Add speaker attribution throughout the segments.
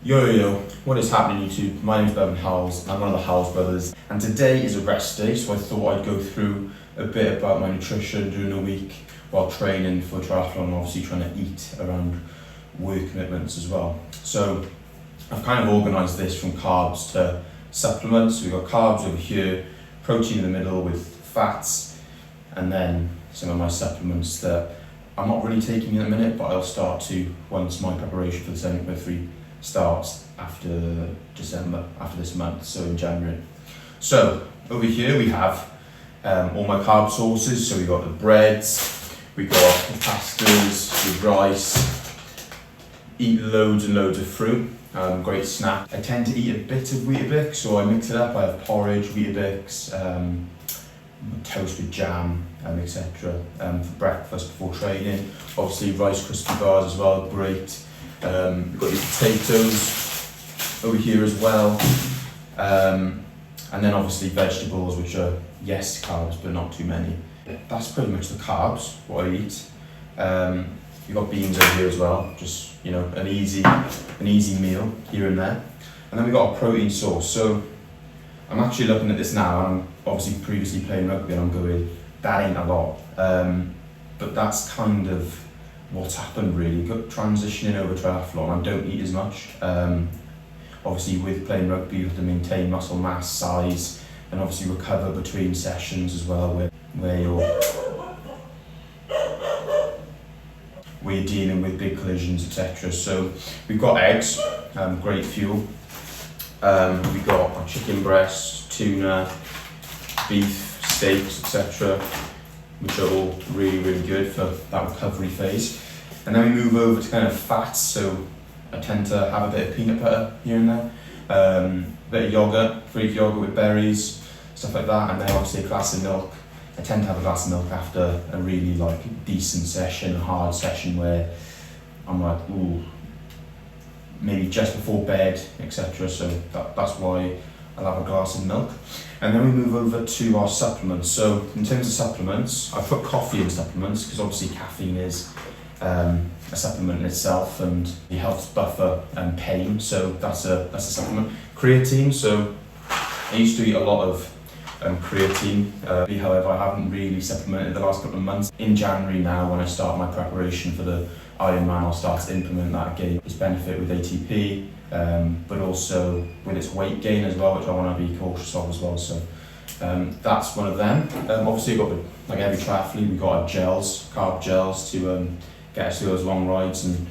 Speaker 1: Yo, what is happening YouTube? My name is Bevan Howells, I'm one of the Howells brothers, and today is a rest day, so I thought I'd go through a bit about my nutrition during the week while training for triathlon and obviously trying to eat around work commitments as well. So I've kind of organised this from carbs to supplements. So we've got carbs over here, protein in the middle with fats, and then some of my supplements that I'm not really taking in a minute, but I'll start to once my preparation for the 7.3 starts after December, after this month, so in January. So over here we have all my carb sources. So we've got the breads, we've got the pastas, the rice, eat loads and loads of fruit, great snack. I tend to eat a bit of Weetabix, so I mix it up. I have porridge, Weetabix, toast with jam, etc. For breakfast before training. Obviously Rice Krispie bars as well, great. We've got these potatoes over here as well, and then obviously vegetables, which are yes carbs but not too many. That's pretty much the carbs, what I eat. You've got beans over here as well, just an easy meal here and there. And then we've got a protein source. So I'm actually looking at this now, and I'm obviously previously playing rugby, and I'm going, that ain't a lot, but that's kind of what's happened really. Transitioning over triathlon, I don't eat as much. Obviously with playing rugby you have to maintain muscle mass, size, and obviously recover between sessions as well, where you're dealing with big collisions, etc. So we've got eggs, great fuel. We've got our chicken breasts, tuna, beef, steaks, etc. which are all really good for that recovery phase. And then we move over to kind of fats, so I tend to have a bit of peanut butter here and there, a bit of yogurt, Greek yogurt with berries, stuff like that, and then obviously a glass of milk. I tend to have a glass of milk after a really decent session, a hard session where I'm like, ooh, maybe just before bed, etc. So that's why I'll have a glass of milk. And then we move over to our supplements. So in terms of supplements, I put coffee in supplements because obviously caffeine is a supplement in itself, and it helps buffer pain. So that's a supplement. Creatine. So I used to eat a lot of creatine. However, I haven't really supplemented the last couple of months. In January now, when I start my preparation for the Ironman, I'll start to implement that again. Its benefit with ATP, but also with its weight gain as well, which I want to be cautious of as well. So that's one of them. Obviously, we've got, like every triathlete, we've got our gels, carb gels, to get us through those long rides and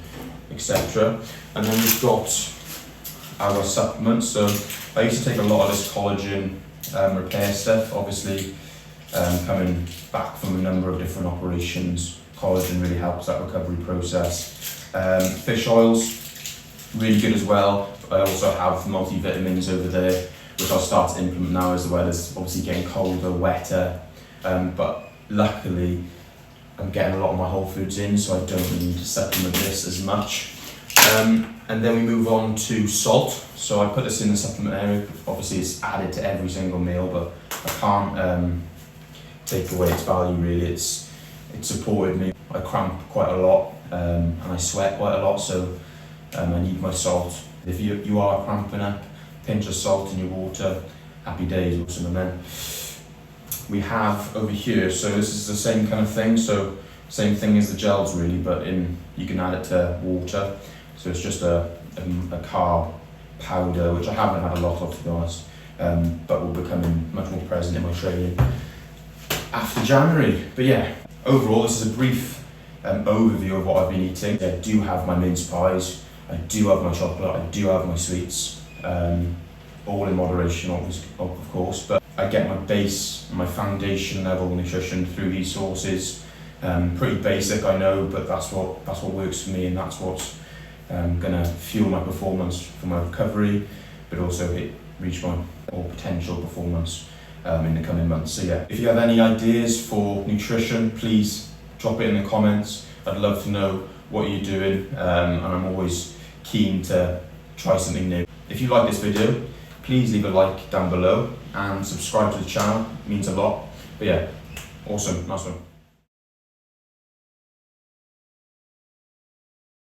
Speaker 1: etc. And then we've got our supplements. So I used to take a lot of this collagen repair stuff. Obviously, coming back from a number of different operations, collagen really helps that recovery process. Fish oils, really good as well. I also have multivitamins over there, which I'll start to implement now as the weather's obviously getting colder, wetter. But luckily, I'm getting a lot of my whole foods in, so I don't need to supplement this as much. And then we move on to salt. So I put this in the supplement area. Obviously, it's added to every single meal, but I can't take away its value really. It's supported me. I cramp quite a lot, and I sweat quite a lot, so I need my salt. If you are cramping up, pinch of salt in your water, happy days. Awesome. And then we have over here, so this is the same kind of thing, so same thing as the gels really, but you can add it to water. So it's just a carb powder, which I haven't had a lot of, to be honest, but will become much more present in my training after January. But yeah, overall this is a brief overview of what I've been eating. I do have my mince pies, I do have my chocolate, I do have my sweets, all in moderation of course, but I get my base, my foundation level nutrition through these sources. Pretty basic, I know, but that's what works for me, and that's what's gonna fuel my performance for my recovery, but also reach my potential performance in the coming months. So yeah, if you have any ideas for nutrition, please drop it in the comments. I'd love to know what you're doing, and I'm always keen to try something new. If you like this video, please leave a like down below and subscribe to the channel, it means a lot. But yeah, awesome, nice one.